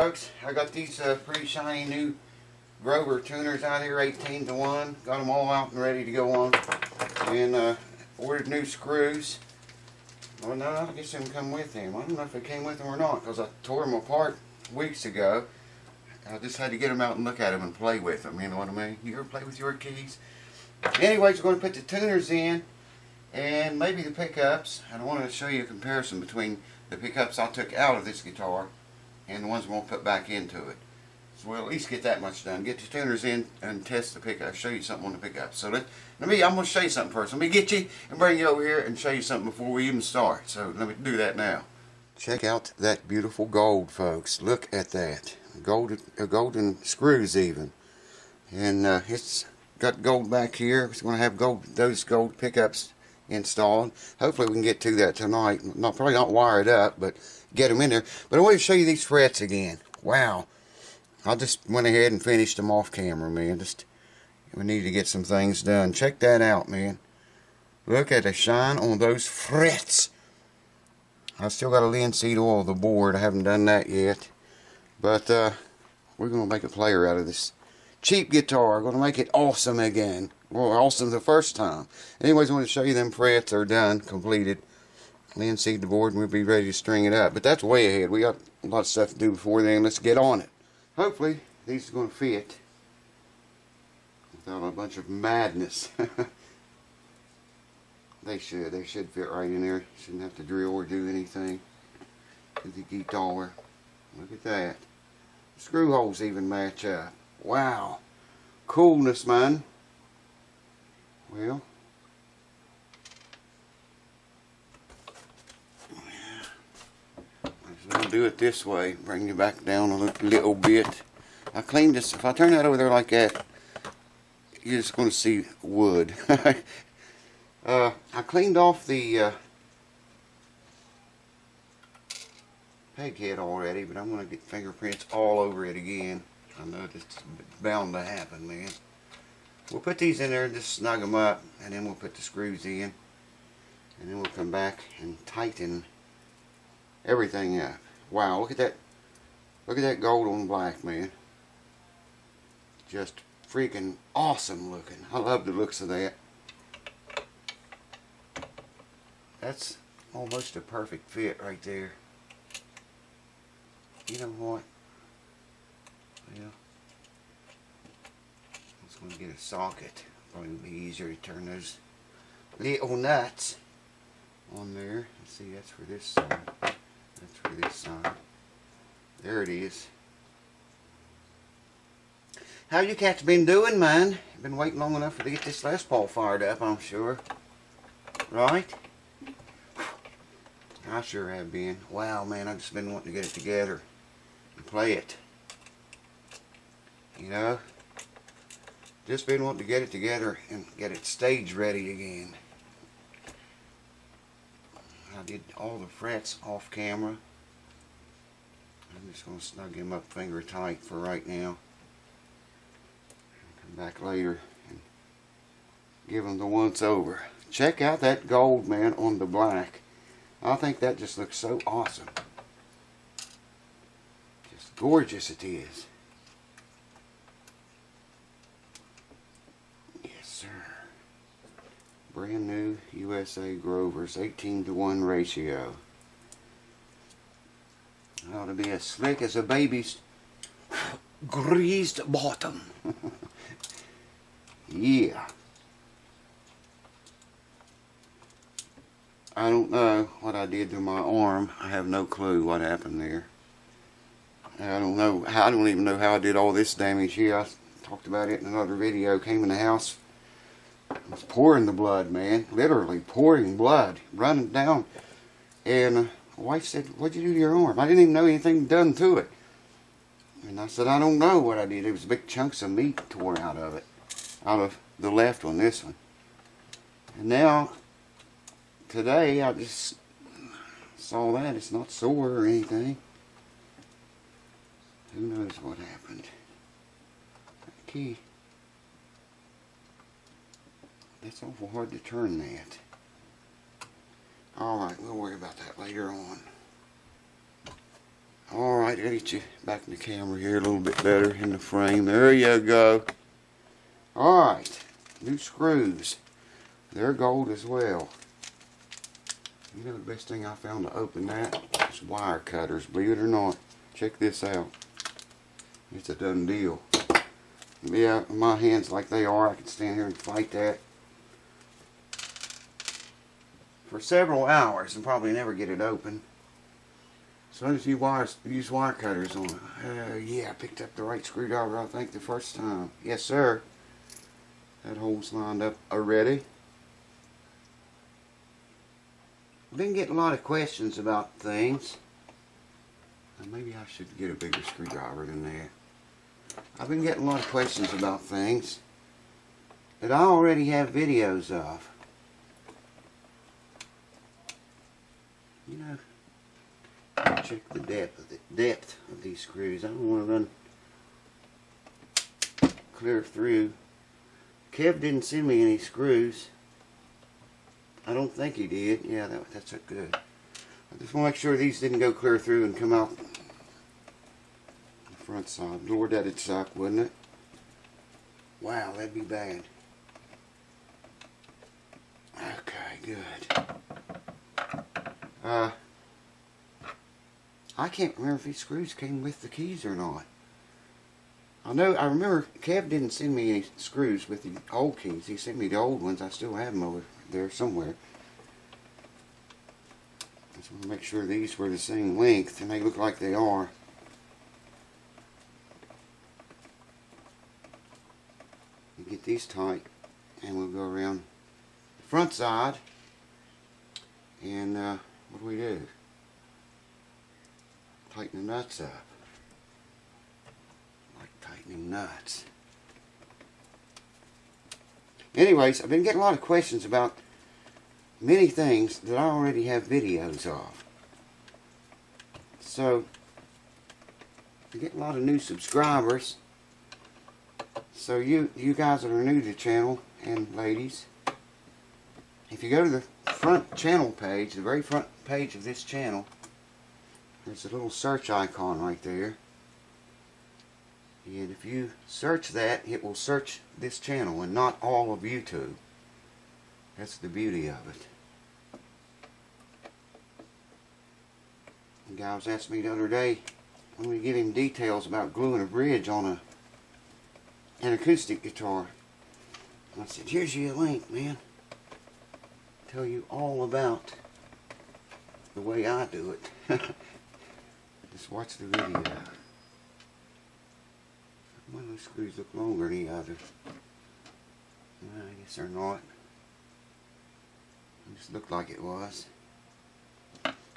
folks, I got these pretty shiny new Grover tuners out here, 18-to-1. Got them all out and ready to go on. And ordered new screws. Well, no, I guess they come with them. I don't know if they came with them or not, because I tore them apart weeks ago. I just had to get them out and look at them and play with them, you know what I mean? You ever play with your keys? Anyways, we're going to put the tuners in and maybe the pickups. And I wanted to show you a comparison between the pickups I took out of this guitar and the ones I'm going to put back into it. So we'll at least get that much done. Get the tuners in and test the pickup. Show you something on the pickup. So I'm going to show you something first. Let me get you and bring you over here and show you something before we even start. So let me do that now. Check out that beautiful gold, folks. Look at that. Golden screws even. And it's got gold back here. It's going to have those gold pickups installed. Hopefully we can get to that tonight. Probably not wire it up, but get them in there. But I want to show you these frets again. Wow. I just went ahead and finished them off camera, man. We need to get some things done. Check that out, man. Look at the shine on those frets. I still got to linseed oil the board. I haven't done that yet. But we're going to make a player out of this cheap guitar. We're going to make it awesome again. Well, awesome the first time. Anyways, I want to show you them frets are done, completed. Linseed the board and we'll be ready to string it up. But that's way ahead. We got a lot of stuff to do before then. Let's get on it. Hopefully these are going to fit without a bunch of madness. They should fit right in there. Shouldn't have to drill or do anything to the guitar. Look at that. The screw holes even match up. Wow. Coolness, man. Well, I'm going to do it this way. Bring you back down a little bit. I cleaned this. If I turn that over there like that, you're just going to see wood. I cleaned off the peg head already, but I'm going to get fingerprints all over it again. I know it's bound to happen, man. We'll put these in there and just snug them up, and then we'll put the screws in, and then we'll come back and tighten everything up. Wow, look at that. Look at that gold on black, man. Just freaking awesome looking. I love the looks of that. That's almost a perfect fit right there. You know what? Well, I'm just going to get a socket. Probably be easier to turn those little nuts on there. Let's see, that's for this side. That's for this side. There it is. How you cats been doing, man? Been waiting long enough to get this Les Paul fired up, I'm sure. Right? I sure have been. Wow, man, I've just been wanting to get it together and play it. You know? Just been wanting to get it together and get it stage ready again. I did all the frets off camera. I'm just going to snug him up finger tight for right now. Come back later and give him the once over. Check out that gold, man, on the black. I think that just looks so awesome. Just gorgeous it is. Yes, sir. Brand new USA Grovers, 18-to-1 ratio. Ought to be as slick as a baby's greased bottom. Yeah. I don't know what I did to my arm. I have no clue what happened there. I don't know. I don't even know how I did all this damage here. I talked about it in another video. Came in the house. I was pouring the blood, man. Literally pouring blood. Running down. And my wife said, "What'd you do to your arm?" I didn't even know anything done to it. And I said, "I don't know what I did." It was big chunks of meat tore out of it. Out of the left one, this one. And now, today, I just saw that. It's not sore or anything. Who knows what happened. That key. That's awful hard to turn that. Alright, we'll worry about that later on. Alright, I'll get you back in the camera here a little bit better in the frame. There you go. Alright, new screws. They're gold as well. You know, the best thing I found to open that is wire cutters, believe it or not. Check this out. It's a done deal. Yeah, my hands like they are, I could stand here and fight that for several hours and probably never get it open. As soon as you use wire cutters on it. Yeah, I picked up the right screwdriver, I think, the first time. Yes, sir. That hole's lined up already. I've been getting a lot of questions about things. Maybe I should get a bigger screwdriver than that. I've been getting a lot of questions about things that I already have videos of. You know, check the depth of these screws. I don't want to run clear through. Kev didn't send me any screws. I don't think he did. Yeah, that's good. I just want to make sure these didn't go clear through and come out the front side. Lord, that'd suck, wouldn't it? Wow, that'd be bad. Okay, good. I can't remember if these screws came with the keys or not. I remember Kev didn't send me any screws with the old keys. He sent me the old ones. I still have them over there somewhere. I just want to make sure these were the same length, and they look like they are. You get these tight, and we'll go around the front side. And what do we do? Tighten the nuts up. Like tightening nuts. Anyways, I've been getting a lot of questions about many things that I already have videos of. So, I get a lot of new subscribers. So you guys that are new to the channel, and ladies, if you go to the front channel page, the very front page of this channel, there's a little search icon right there. And if you search that, it will search this channel and not all of YouTube. That's the beauty of it. The guy was asking me the other day, I'm going to give him details about gluing a bridge on an acoustic guitar. And I said, here's your link, man. Tell you all about the way I do it. Just watch the video. One of those screws look longer than the other. Well, I guess they're not. It just looked like it was.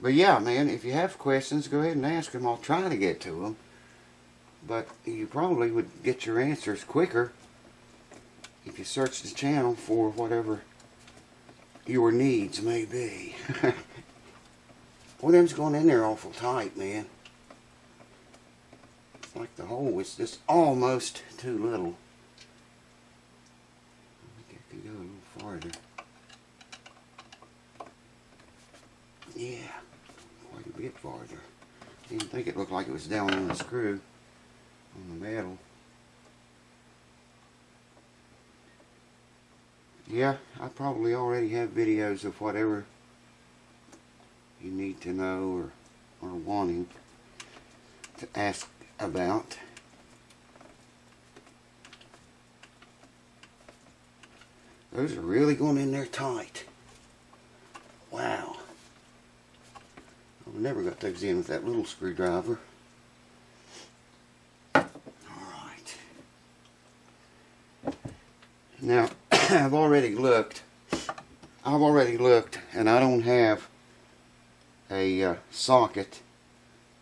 But yeah, man, if you have questions, go ahead and ask them. I'll try to get to them. But you probably would get your answers quicker if you search the channel for whatever your needs may be. Well, them's going in there awful tight, man. It's like the hole is just almost too little. I think I can go a little farther. Yeah, quite a bit farther. Didn't think it looked like it was down on the screw, on the metal. Yeah, I probably already have videos of whatever you need to know or wanting to ask about. Those are really going in there tight. Wow. I never got those in with that little screwdriver. Alright. Now, I've already looked, and I don't have a socket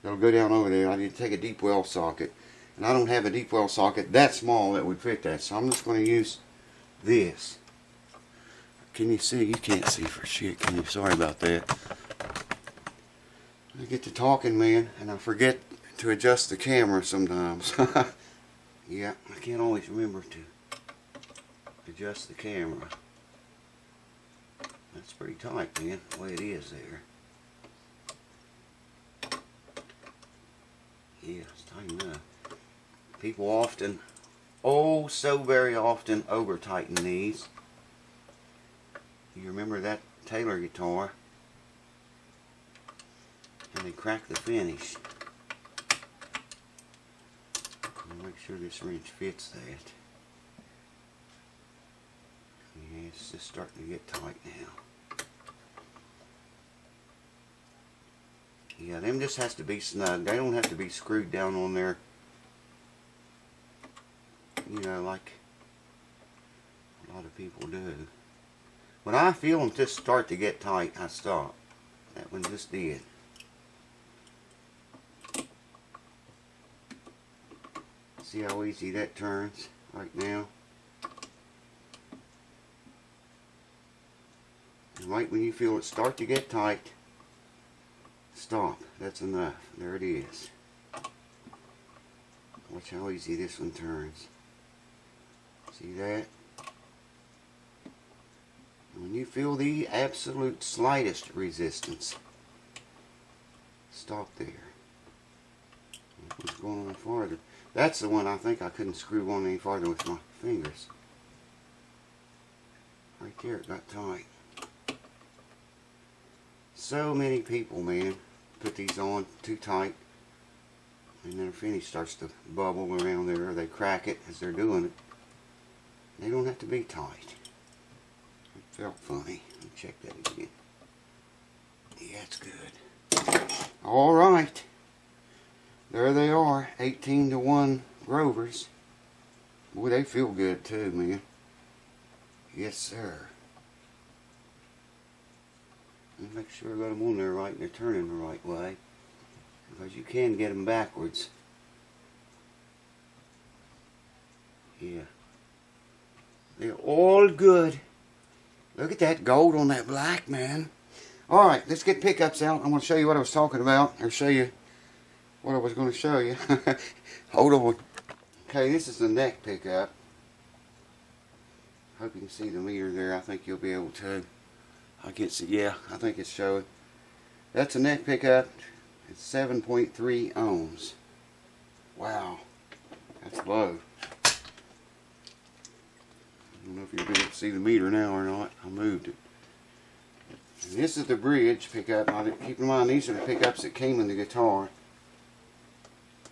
that'll go down over there. I need to take a deep well socket, and I don't have a deep well socket that small that would fit that, so I'm just going to use this. Can you see? You can't see for shit, can you? Sorry about that. I get to talking, man, and I forget to adjust the camera sometimes. Yeah, I can't always remember to adjust the camera. That's pretty tight, man, the way it is there. Yeah, it's tighten up. People often, oh so very often, over tighten these. You remember that Taylor guitar? And they crack the finish. Make sure this wrench fits that. Yeah, it's just starting to get tight now. Yeah, them just has to be snug. They don't have to be screwed down on there, you know, like a lot of people do. When I feel them just start to get tight, I stop. That one just did. See how easy that turns right now? And right when you feel it start to get tight, stop. That's enough. There it is. Watch how easy this one turns. See that? When you feel the absolute slightest resistance, stop there. What's going on farther? That's the one I think I couldn't screw on any farther with my fingers. Right there it got tight. So many people, man, put these on too tight, and then the finish starts to bubble around there, or they crack it as they're doing it. They don't have to be tight. It felt funny. Let me check that again. Yeah, it's good. Alright. There they are. 18-to-1 Grovers. Boy, they feel good too, man. Yes, sir. Let me make sure I got them on there right and they're turning the right way. Because you can get them backwards. Yeah. They're all good. Look at that gold on that black, man. Alright, let's get pickups out. I'm going to show you what I was talking about. Or show you what I was going to show you. Hold on. Okay, this is the neck pickup. Hope you can see the meter there. I think you'll be able to. I can see, yeah, I think it's showing. That's a neck pickup. It's 7.3 ohms. Wow, that's low. I don't know if you'll be able to see the meter now or not. I moved it. And this is the bridge pickup. Now, keep in mind, these are the pickups that came in the guitar.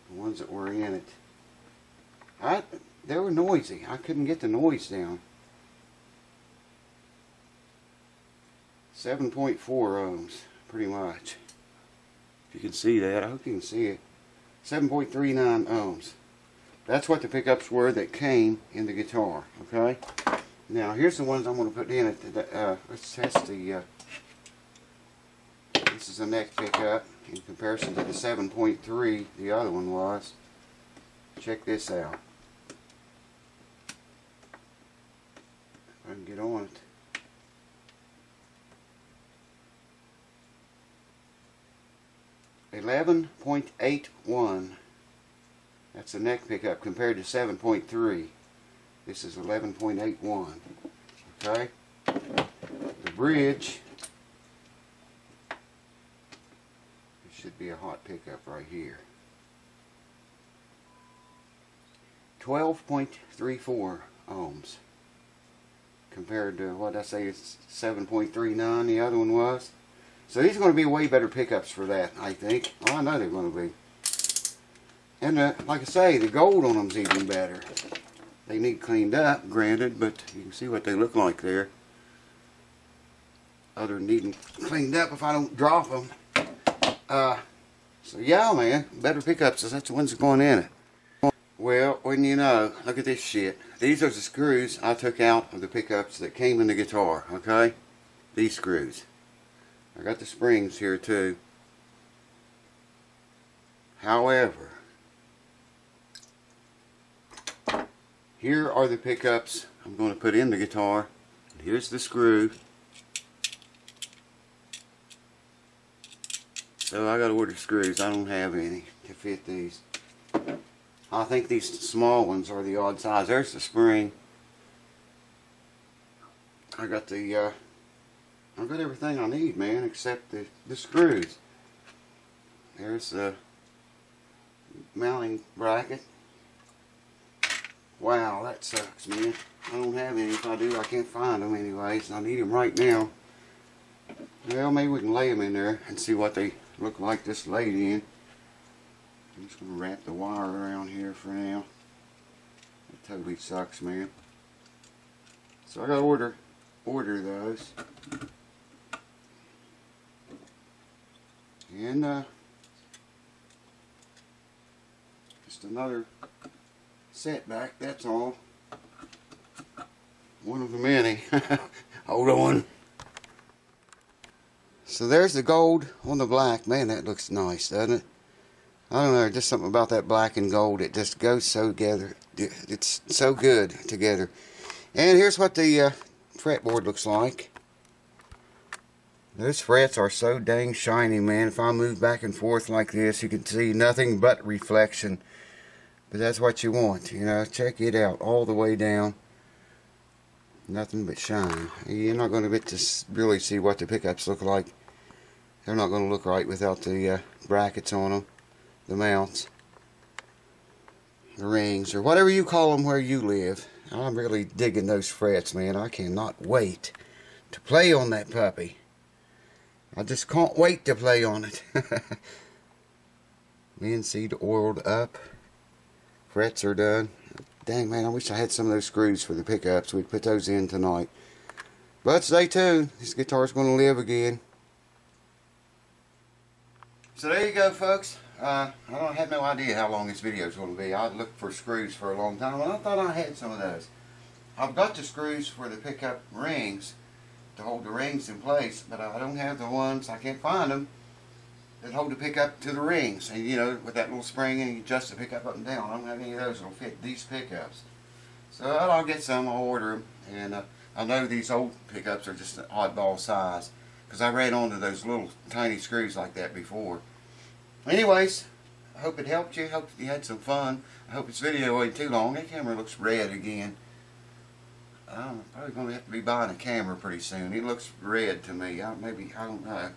The ones that were in it. They were noisy. I couldn't get the noise down. 7.4 ohms, pretty much. If you can see that, I hope you can see it. 7.39 ohms. That's what the pickups were that came in the guitar, okay? Now, here's the ones I'm going to put in it. Let's test the, this is a neck pickup in comparison to the 7.3 the other one was. Check this out. If I can get on it. 11.81. That's the neck pickup compared to 7.3. This is 11.81. Okay? The bridge, it should be a hot pickup right here. 12.34 ohms compared to what I say is 7.39 the other one was. So these are going to be way better pickups for that, I think. Oh, I know they're going to be. And like I say, the gold on them's even better. They need cleaned up, granted, but you can see what they look like there. Other than needing cleaned up if I don't drop them. So yeah, man, better pickups. That's the ones that are going in it. Well, wouldn't you know, look at this shit. These are the screws I took out of the pickups that came in the guitar, okay? These screws. I got the springs here too. However, here are the pickups I'm going to put in the guitar. Here's the screw. So I got to order screws. I don't have any to fit these. I think these small ones are the odd size. There's the spring. I got the I've got everything I need, man, except the screws. There's the mounting bracket. Wow, that sucks, man. I don't have any. If I do, I can't find them anyways. I need them right now. Well, maybe we can lay them in there and see what they look like just laid in. I'm just going to wrap the wire around here for now. That totally sucks, man. So I got to order those. And just another setback, that's all. One of the many. Hold on. So there's the gold on the black. Man, that looks nice, doesn't it? I don't know, just something about that black and gold. It just goes so together. It's so good together. And here's what the fretboard looks like. Those frets are so dang shiny, man. If I move back and forth like this, you can see nothing but reflection. But that's what you want, you know. Check it out all the way down. Nothing but shine. You're not going to get to really see what the pickups look like. They're not going to look right without the brackets on them, the mounts, the rings, or whatever you call them where you live. I'm really digging those frets, man. I cannot wait to play on that puppy. I just can't wait to play on it. Linseed oiled up. Frets are done. Dang, man, I wish I had some of those screws for the pickups. We'd put those in tonight. But stay tuned. This guitar's going to live again. So there you go, folks. I had no idea how long this video is going to be. I looked for screws for a long time, and I thought I had some of those. I've got the screws for the pickup rings to hold the rings in place, but I don't have the ones, I can't find them, that hold the pickup to the rings. And you know, with that little spring and you adjust the pickup up and down. I don't have any of those that'll fit these pickups. So I'll get some, I'll order them. And I know these old pickups are just an oddball size, because I ran onto those little tiny screws like that before. Anyways, I hope it helped you. I hope you had some fun. I hope this video wasn't too long. That camera looks red again. I'm probably going to have to be buying a camera pretty soon. It looks red to me. I don't know.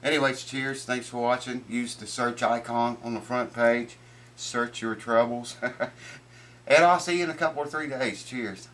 Anyways, cheers. Thanks for watching. Use the search icon on the front page. Search your troubles. And I'll see you in a couple or 3 days. Cheers.